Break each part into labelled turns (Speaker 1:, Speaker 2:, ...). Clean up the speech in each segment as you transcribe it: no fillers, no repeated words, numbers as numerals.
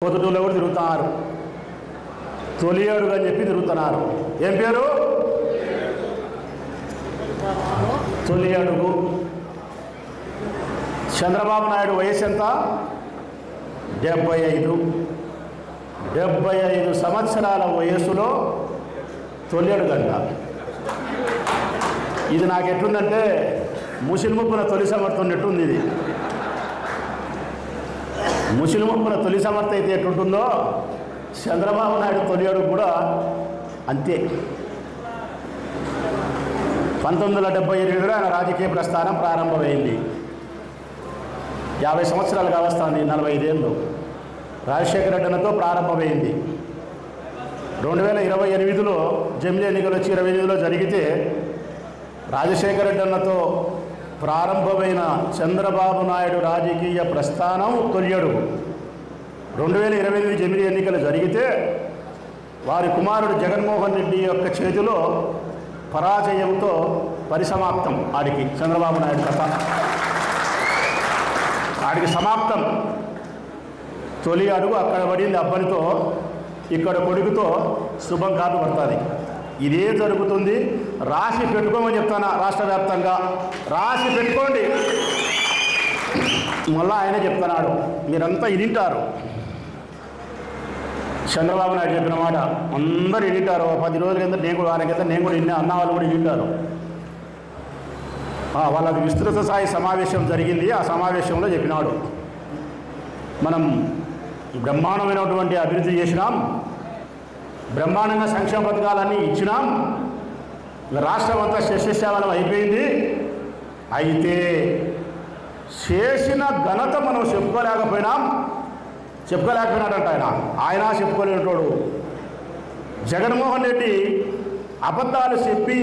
Speaker 1: పొద్దుటూరులో కూడా తిరుగుతున్నారు. తొలి అడుగు అని చెప్పి తిరుగుతున్నారు. ఏం పేరు? తొలి అడుగు. చంద్రబాబు నాయుడు వయసు ఎంత? 75 సంవత్సరాల వయసులో తొలి అడుగు అంట. ఇది నాకు ఎట్లుందంటే ముసిలిముప్పున తొలి సమర్థ ఉన్నట్టుంది. ఇది ముసిలిముప్పున తొలి సమర్థ అయితే ఎట్లుంటుందో చంద్రబాబు నాయుడు తొలి అడుగు కూడా అంతే. 1978లో ఆయన రాజకీయ ప్రస్థానం ప్రారంభమైంది. 50 సంవత్సరాలు కావస్తుంది, 45 ఏళ్ళు. రాజశేఖర రెడ్డితో ప్రారంభమైంది. 2028లో జమిలీ ఎన్నికలు వచ్చి 28లో జరిగితే రాజశేఖర రెడ్డితో ప్రారంభమైన చంద్రబాబు నాయుడు రాజకీయ ప్రస్థానం తొలి అడుగు. 2028 జమిలీ ఎన్నికలు జరిగితే వారి కుమారుడు జగన్మోహన్ రెడ్డి యొక్క చేతిలో పరాజయంతో పరిసమాప్తం. ఆడికి చంద్రబాబు నాయుడు కథ ఆడికి సమాప్తం. తొలి అడుగు అక్కడ పడింది అబ్బనితో, ఇక్కడ కొడుకుతో శుభం కాదు పడుతుంది. ఇదే జరుగుతుంది. రాసి పెట్టుకోమని చెప్తాను. రాష్ట్ర వ్యాప్తంగా రాసి పెట్టుకోండి. మళ్ళా ఆయనే చెప్తున్నాడు, మీరంతా ఇనింటారు. చంద్రబాబు నాయుడు చెప్పిన మాట అందరూ ఇనింటారు. 10 రోజుల కింద నేను కూడా, వారి కింద నేను కూడా ఇన్నా, అన్న వాళ్ళు కూడా ఇనింటారు. వాళ్ళది విస్తృత స్థాయి సమావేశం జరిగింది. ఆ సమావేశంలో చెప్పినాడు, మనం బ్రహ్మాండమైనటువంటి అభివృద్ధి చేసినాం, బ్రహ్మాండంగా సంక్షేమ పథకాలన్నీ ఇచ్చినాం, రాష్ట్రం అంతా శస్యశ్యామలం అయిపోయింది. అయితే చేసిన ఘనత మనం చెప్పుకోలేకపోయినాడంట. ఆయన చెప్పుకోలేనోడు. జగన్మోహన్ రెడ్డి అబద్ధాలు చెప్పి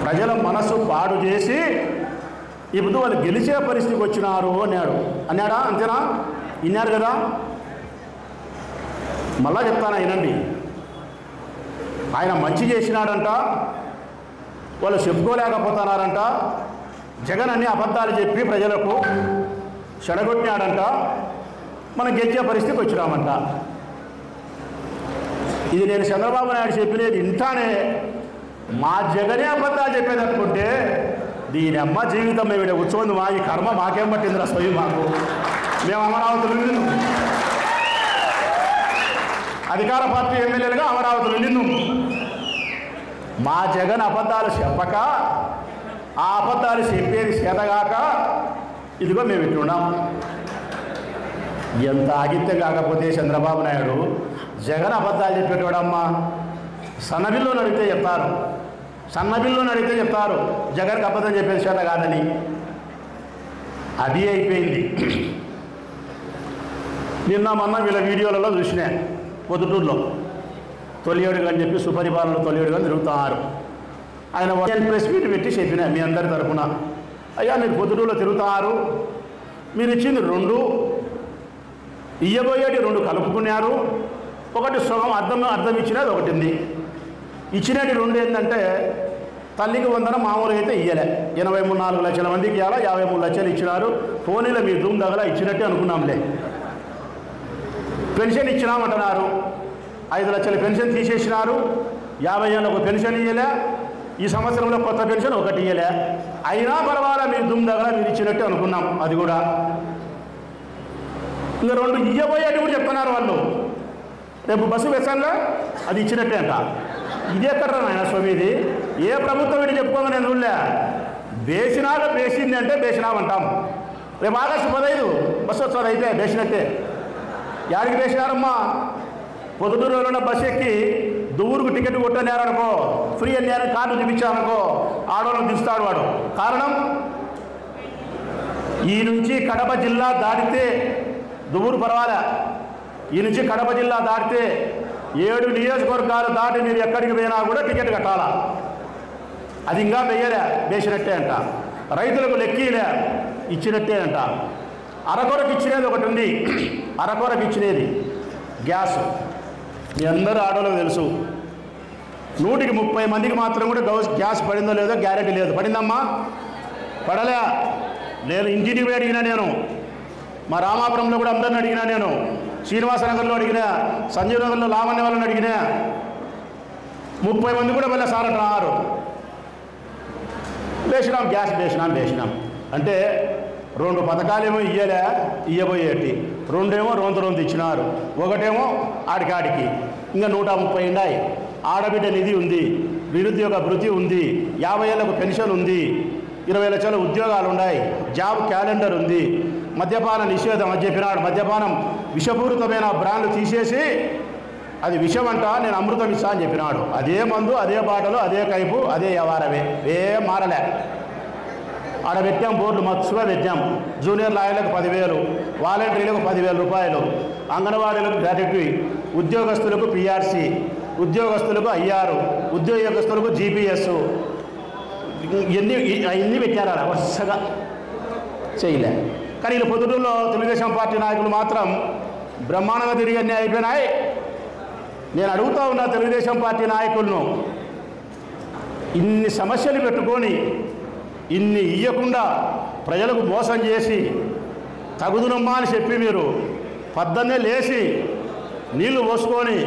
Speaker 1: ప్రజల మనసు పాడు చేసి ఇప్పుడు వాళ్ళు గెలిచే పరిస్థితికి వచ్చినారు అన్నాడా? అంతేనా? విన్నారు కదా. మళ్ళా చెప్తాను, వినండి. ఆయన మంచి చేసినాడంట, వాళ్ళు చెప్పుకోలేకపోతున్నారంట. జగన్ అన్ని అబద్ధాలు చెప్పి ప్రజలకు చెడగొట్టినాడంట, మనం గెలిచే పరిస్థితికి వచ్చినామంట. ఇది నేను చంద్రబాబు నాయుడు చెప్పినది ఇంటానే మా జగనే అబద్ధాలు చెప్పేది అనుకుంటే దీని అమ్మ జీవితం మేము ఇక్కడ కూర్చోంది. మా ఈ కర్మ మాకేం పట్టిందిరా స్వయం. మాకు మేము అమరావతిలో నిన్ను అధికార పార్టీ ఎమ్మెల్యేలుగా అమరావతిలో నిన్ను మా జగన్ అబద్ధాలు చెప్పక ఆ అబద్ధాలు చెప్పేది చేతగాక ఇదిగో మేము ఇట్లున్నాం. ఎంత ఆగిత్యం కాకపోతే చంద్రబాబు నాయుడు జగన్ అబద్ధాలు చెప్పేటోడమ్మా. సన్నబిల్లు నడిగితే చెప్తారు జగన్కి అబద్ధం చెప్పేది చేత కాదని. అది అయిపోయింది. నిన్న మొన్న వీళ్ళ వీడియోలలో చూసినా, పొద్దుటూరులో తొలి అడుగు అని చెప్పి సుపరిపాలనలో తొలి అడుగు అని తిరుగుతున్నారు. ఆయన ప్రెస్ మీట్ పెట్టి చెప్పినా మీ అందరి తరఫున, అయ్యా మీరు పొద్దుటూరులో తిరుగుతున్నారు, మీరు ఇచ్చింది 2, ఇయ్యబోయేటి 2 కలుపుకున్నారు. ఒకటి సుఖం అర్థం ఇచ్చినది ఒకటి ఉంది. ఇచ్చినటి 2 ఏంటంటే తల్లికి 100 మామూలుగా అయితే ఇయ్యలే. 84 లక్షల మందికి ఇవ్వాలా, 53 లక్షలు ఇచ్చినారు. ఫోన్లో మీ దుమ్ దగ్గర ఇచ్చినట్టే అనుకున్నాంలే. పెన్షన్ ఇచ్చినామంటున్నారు, 5 లక్షల పెన్షన్ తీసేసినారు. 50 ఏళ్ళకు పెన్షన్ ఇయ్యలే. ఈ సంవత్సరంలో కొత్త పెన్షన్ ఒకటి ఇయ్యలే. అయినా పర్వాలా మీ దుమ్ దగ్గర మీరు ఇచ్చినట్టే అనుకున్నాం. అది కూడా ఇంకా 2 ఇయ్యబోయేటి కూడా చెప్తున్నారు వాళ్ళు. రేపు బస్సు వేసానుగా అది ఇచ్చినట్టే అంట. ఇది ఎక్కడ నాయన స్వామి? ఇది ఏ ప్రభుత్వం ఇది చెప్పుకోగా నేను చూడలే. బేసినాక బేసింది అంటే బేసినామంటాం. రేపు ఆగస్టు 15 బస్సు వస్తుంది, అయితే బేసినట్టే. యాడికి బేసినారమ్మా? పొద్దుటూరులో బస్సు ఎక్కి దువ్వూరుకు టికెట్ కొట్టనేరనుకో, ఫ్రీ అన్నారు, కార్డు చూపించారనుకో, ఆడోళ్ళని దిస్తాడు వాడు. కారణం ఈ నుంచి కడప జిల్లా దాటితే దువ్వూరు పర్వాలే. ఈ నుంచి కడప జిల్లా దాటితే 7 నియోజకవర్గాలు దాటి మీరు ఎక్కడికి పోయినా కూడా టికెట్ కట్టాలా. అది ఇంకా వెయ్యలే, వేసినట్టే అంట. రైతులకు లెక్కీలే, ఇచ్చినట్టే అంట. అరకొరకు ఇచ్చినది ఒకటి ఉంది. అరకొరకు ఇచ్చినది గ్యాస్. మీ అందరూ ఆడోళ్ళకి తెలుసు. 100కి 30 మందికి మాత్రం కూడా గ్యాస్ పడిందో లేదో గ్యారెంటీ లేదు. పడిందమ్మా? పడలే. నేను ఇంటికి పోయి అడిగినా, నేను మా రామాపురంలో కూడా అందరిని అడిగినా, నేను శ్రీనివాసనగర్లో అడిగినా, సంజీవ్ నగర్లో లావణ్య వాళ్ళని అడిగినా, 30 మంది కూడా మళ్ళీ సార్ అంటున్నారు వేసినాం, గ్యాస్ వేసినాం అంటే 2 పథకాలేమో ఇయ్యబోయేటి, 2 ఏమో రొంత ఇచ్చినారు, 1 ఏమో ఆడికాడికి, ఇంకా 130 ఉన్నాయి. ఆడబిడ్డ నిధి ఉంది, నిరుద్యోగ భృతి ఉంది, 50 ఏళ్లకు పెన్షన్ ఉంది, 20 లక్షల ఉద్యోగాలు ఉన్నాయి, జాబ్ క్యాలెండర్ ఉంది, మద్యపాన నిషేధం అని చెప్పినాడు. మద్యపానం విషపూరితమైన బ్రాండ్లు తీసేసి అది విషం అంట, నేను అమృతం ఇస్తా అని చెప్పినాడు. అదే మందు, అదే బాటలు, అదే కైపు, అదే వ్యవహారమే, ఏం మారలే. ఆడ పెట్టాం బోర్డు, మత్తుగా పెట్టాం. జూనియర్ లాయర్లకు 10,000, వాలంటీర్లకు 10,000 రూపాయలు, అంగన్వాడీలకు గ్రాట్యుటీ, ఉద్యోగస్తులకు పిఆర్సీ, ఉద్యోగస్తులకు ఐఆర్, ఉద్యోగస్తులకు జీపీఎస్, ఇవన్నీ పెట్టారు. అలా వరుసగా చేయలే. కానీ వీళ్ళు పొద్దుటూరులో తెలుగుదేశం పార్టీ నాయకులు మాత్రం బ్రహ్మాండంగా తిరిగి అన్నీ అయిపోయినాయి. నేను అడుగుతా ఉన్నా తెలుగుదేశం పార్టీ నాయకులను, ఇన్ని సమస్యలు పెట్టుకొని ఇన్ని ఇయ్యకుండా ప్రజలకు మోసం చేసి తగుదునమ్మా అని చెప్పి మీరు పొద్దున్నే లేచి నీళ్లు పోసుకొని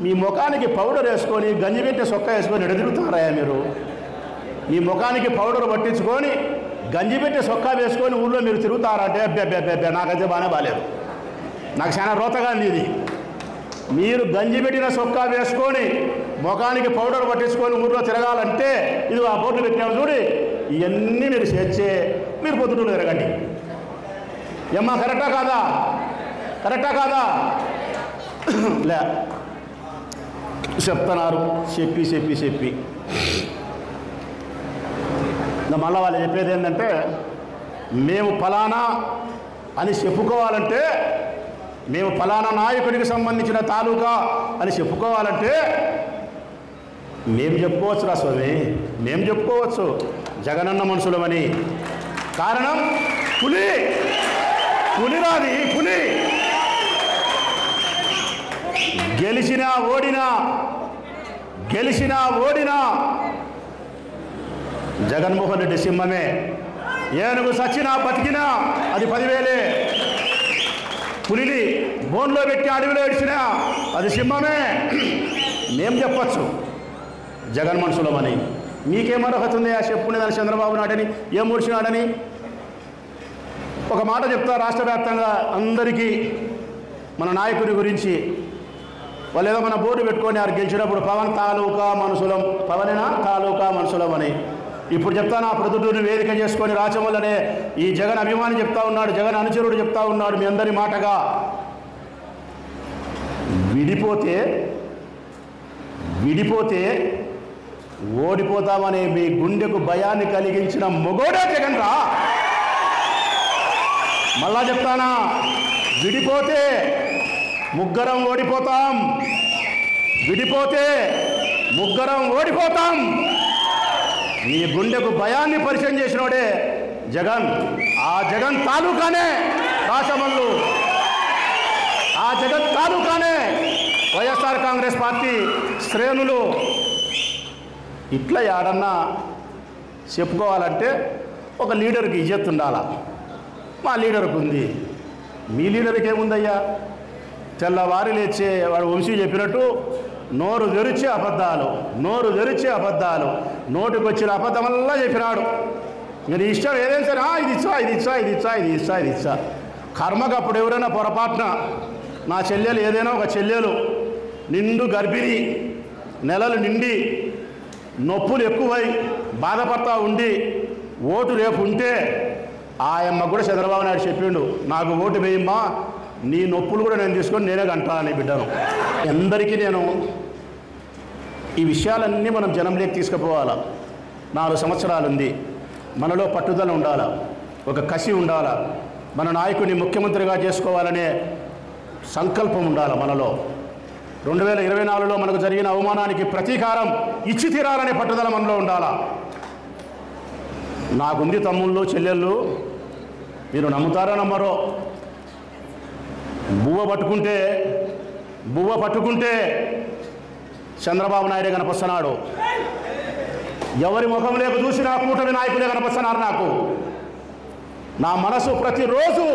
Speaker 1: మీ ముఖానికి పౌడర్ వేసుకొని గంజిపెట్టి సొక్క వేసుకొని ఎడదిరుగుతారా మీరు? మీ ముఖానికి పౌడర్ పట్టించుకొని గంజిపెట్టి సొక్కా వేసుకొని ఊళ్ళో మీరు తిరుగుతారంటే అబ్బే నాకైతే బాగానే బాగాలేదు. నాకు చాలా రోతగా ఉంది ఇది. మీరు గంజి పెట్టిన సొక్కా వేసుకొని ముఖానికి పౌడర్ పట్టించుకొని ఊళ్ళో తిరగాలంటే ఇది ఆ బోర్డు పెట్టినాము చూడి, ఇవన్నీ మీరు చేర్చే మీరు పొద్దుటూరు తిరగండి. ఏమ్మా కరెక్టా కాదా? లే చెప్తున్నారు, చెప్పి ఇంకా మళ్ళీ వాళ్ళు చెప్పేది ఏంటంటే, మేము ఫలానా అని చెప్పుకోవాలంటే, మేము ఫలానా నాయకుడికి సంబంధించిన తాలూకా అని చెప్పుకోవాలంటే మేము చెప్పుకోవచ్చు రా స్వామి, మేము చెప్పుకోవచ్చు జగనన్న మనుషులమని. కారణం పులిరాది పులి. గెలిచినా ఓడినా జగన్మోహన్ రెడ్డి సింహమే. ఏనుగు సచ్చినా బతికినా అది 10,000. పులిని బోన్లో పెట్టి అడవిలో ఏడ్చినా అది సింహమే. మేం చెప్పచ్చు జగన్ మనుషులమని. మీకేం అర్హత ఉంది ఆ చెప్పుకునేదాన్ని? చంద్రబాబు నాయుడని ఏం ముడిచినాడని ఒక మాట చెప్తా రాష్ట్ర వ్యాప్తంగా అందరికీ మన నాయకుడి గురించి. వాళ్ళు ఏదో మన బోర్డు పెట్టుకొని వారు గెలిచినప్పుడు పవన్ తాలూకా మనుషులం అని. ఇప్పుడు చెప్తాను, ఆ ప్రొద్దుటూరుని వేదిక చేసుకొని రాచమల్లనే ఈ జగన్ అభిమాని చెప్తా ఉన్నాడు, జగన్ అనుచరుడు చెప్తా ఉన్నాడు మీ అందరి మాటగా, విడిపోతే ఓడిపోతామనే మీ గుండెకు భయాన్ని కలిగించిన మొగోడే జగన్ రా. మళ్ళా చెప్తానా, విడిపోతే ముగ్గురం ఓడిపోతాం. నీ గుండెకు భయాన్ని పరిచయం చేసినోడే జగన్. ఆ జగన్ తాలూకానే రాచమల్లు, ఆ జగన్ తాలూకానే వైఎస్ఆర్ కాంగ్రెస్ పార్టీ శ్రేణులు. ఇట్లా ఏడన్నా చెప్పుకోవాలంటే ఒక లీడర్కి ఇజ్జత్ ఉండాలా. మా లీడర్కి ఉంది, మీ లీడర్కి ఏముందయ్యా? తెల్లవారి లేచే వాడు వంశీ చెప్పినట్టు నోరు తెరిచే అబద్ధాలు, నోటికి వచ్చిన అబద్ధమల్లా చెప్పినాడు. మీరు ఇష్టం ఏదైనా సరే ఇది ఇచ్చా. కర్మకు అప్పుడు ఎవరైనా పొరపాటున నా చెల్లెలు ఏదైనా ఒక చెల్లెలు నిండు గర్భిణి, నెలలు నిండి నొప్పులు ఎక్కువై బాధపడతా ఉండి ఓటు రేపు ఉంటే ఆయమ్మ కూడా చంద్రబాబు నాయుడు చెప్పిండు, నాకు ఓటు వేయమ్మా, నీ నొప్పులు కూడా నేను తీసుకొని నేనే కంటానని బిడ్డను. అందరికీ నేను ఈ విషయాలన్నీ మనం జనంలోకి తీసుకుపోవాలా. 4 సంవత్సరాలు ఉంది, మనలో పట్టుదల ఉండాలా, ఒక కసి ఉండాలా, మన నాయకుడిని ముఖ్యమంత్రిగా చేసుకోవాలనే సంకల్పం ఉండాలి మనలో. 2024లో మనకు జరిగిన అవమానానికి ప్రతీకారం ఇచ్చి తీరాలనే పట్టుదల మనలో ఉండాలా. నాకుంది తమ్ముళ్ళు చెల్లెళ్ళు, మీరు నమ్ముతారో నమ్మరో, బువ్వ పట్టుకుంటే చంద్రబాబు నాయుడే కనిపిస్తున్నాడు. ఎవరి ముఖం లేక చూసినా కూటమి నాయకులే కనిపిస్తున్నారు నాకు. నా మనసు ప్రతిరోజు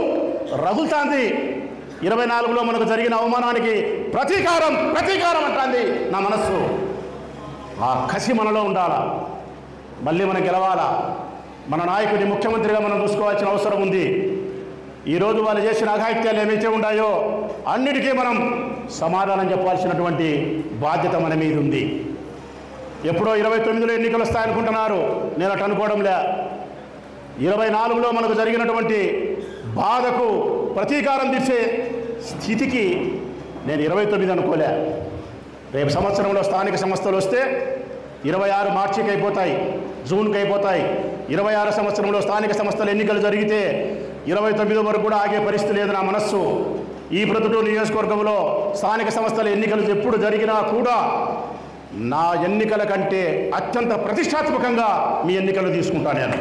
Speaker 1: రగులుతాంది. 24లో మనకు జరిగిన అవమానానికి ప్రతీకారం అంటుంది నా మనస్సు. ఆ కసి మనలో ఉండాలా. మళ్ళీ మనం గెలవాలా. మన నాయకుడి ముఖ్యమంత్రిగా మనం చూసుకోవాల్సిన అవసరం ఉంది. ఈరోజు వాళ్ళు చేసిన అఘాయిత్యాలు ఏమైతే ఉన్నాయో అన్నిటికీ మనం సమాధానం చెప్పాల్సినటువంటి బాధ్యత మన మీద ఉంది. ఎప్పుడో 29లో ఎన్నికలు వస్తాయనుకుంటున్నారు. నేను అటు అనుకోవడంలే. 24లో మనకు జరిగినటువంటి బాధకు ప్రతీకారం తీర్చే స్థితికి నేను 29 అనుకోలే. రేపు సంవత్సరంలో స్థానిక సంస్థలు వస్తే 26 మార్చికి అయిపోతాయి, జూన్కి అయిపోతాయి. 26 సంవత్సరంలో స్థానిక సంస్థల ఎన్నికలు జరిగితే 29 వరకు కూడా ఆగే పరిస్థితి లేదు నా మనస్సు. ఈ ప్రొద్దుటూరు నియోజకవర్గంలో స్థానిక సంస్థల ఎన్నికలు ఎప్పుడు జరిగినా కూడా నా ఎన్నికల కంటే అత్యంత ప్రతిష్టాత్మకంగా మీ ఎన్నికలు తీసుకుంటా. నేను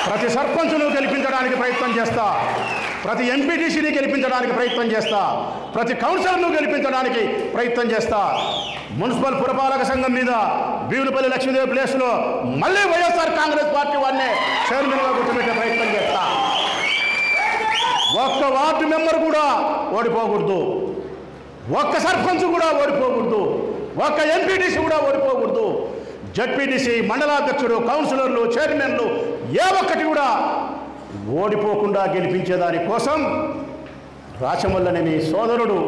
Speaker 1: ప్రతి సర్పంచ్ను గెలిపించడానికి ప్రయత్నం చేస్తా, ప్రతి ఎంపీటీసీని గెలిపించడానికి ప్రయత్నం చేస్తా, ప్రతి కౌన్సిలర్ను గెలిపించడానికి ప్రయత్నం చేస్తా. మున్సిపల్ పురపాలక సంఘం మీద బీవులపల్లి లక్ష్మీదేవి ప్లేస్లో మళ్ళీ వైఎస్ఆర్ కాంగ్రెస్ పార్టీ వారిని చైర్మన్గా కూర్చోబెట్టే ప్రయత్నం చేస్తా. ఒక్క వార్డు మెంబర్ కూడా ఓడిపోకూడదు, ఒక్క సర్పంచ్ కూడా ఓడిపోకూడదు, ఒక్క ఎంపీటీసీ కూడా ఓడిపోకూడదు. జడ్పీటీసీ, మండలాధ్యక్షుడు, కౌన్సిలర్లు, చైర్మన్లు ఏ ఒక్కటి కూడా ఓడిపోకుండా గెలిపించేదాని కోసం రాచమల్లనే మీ సోదరుడు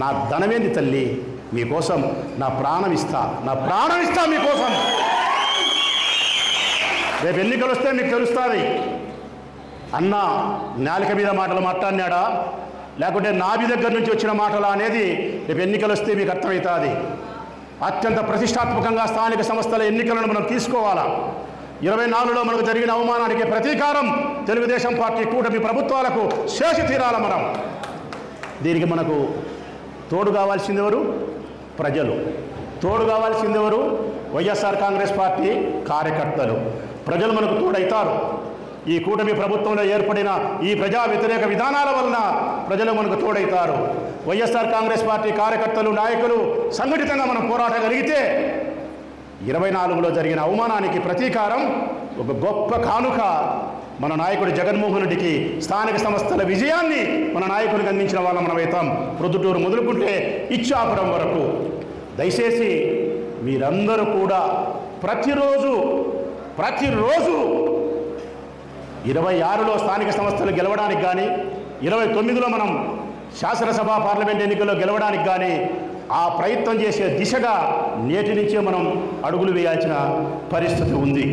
Speaker 1: నా ధనమేంది తల్లి, మీకోసం నా ప్రాణం ఇస్తా మీకోసం. రేపు ఎన్నికలు వస్తే మీకు తెలుస్తుంది అన్న నాలిక మీద మాటలు మాట్లాడినాడా లేకుంటే నాభి దగ్గర నుంచి వచ్చిన మాటలా అనేది రేపు ఎన్నికలు వస్తే మీకు అర్థమవుతుంది. అత్యంత ప్రతిష్టాత్మకంగా స్థానిక సంస్థల ఎన్నికలను మనం తీసుకోవాలా. 24లో మనకు జరిగిన అవమానానికి ప్రతీకారం తెలుగుదేశం పార్టీ కూటమి ప్రభుత్వాలకు శేషి తీరాల. మనం దీనికి మనకు తోడు కావాల్సింది ఎవరు? ప్రజలు. తోడు కావాల్సింది ఎవరు? వైఎస్ఆర్ కాంగ్రెస్ పార్టీ కార్యకర్తలు. ప్రజలు మనకు తోడైతారు. ఈ కూటమి ప్రభుత్వంలో ఏర్పడిన ఈ ప్రజా వ్యతిరేక విధానాల వలన ప్రజలు మనకు తోడైతారు. వైఎస్ఆర్ కాంగ్రెస్ పార్టీ కార్యకర్తలు, నాయకులు సంఘటితంగా మనం పోరాటగలిగితే 24లో జరిగిన అవమానానికి ప్రతీకారం ఒక గొప్ప కానుక మన నాయకుడు జగన్మోహన్ రెడ్డికి స్థానిక సంస్థల విజయాన్ని మన నాయకుడికి అందించిన వాళ్ళం మనం అవుతాం. ప్రొద్దుటూరు మొదలుకుంటే ఇచ్చాపురం వరకు. దయచేసి మీరందరూ కూడా ప్రతిరోజు 26లో స్థానిక సంస్థలు గెలవడానికి కానీ 29లో మనం శాసనసభ పార్లమెంట్ ఎన్నికల్లో గెలవడానికి కానీ ఆ ప్రయత్నం చేసే దిశగా నేటి నుంచే మనం అడుగులు వేయాల్సిన పరిస్థితి ఉంది.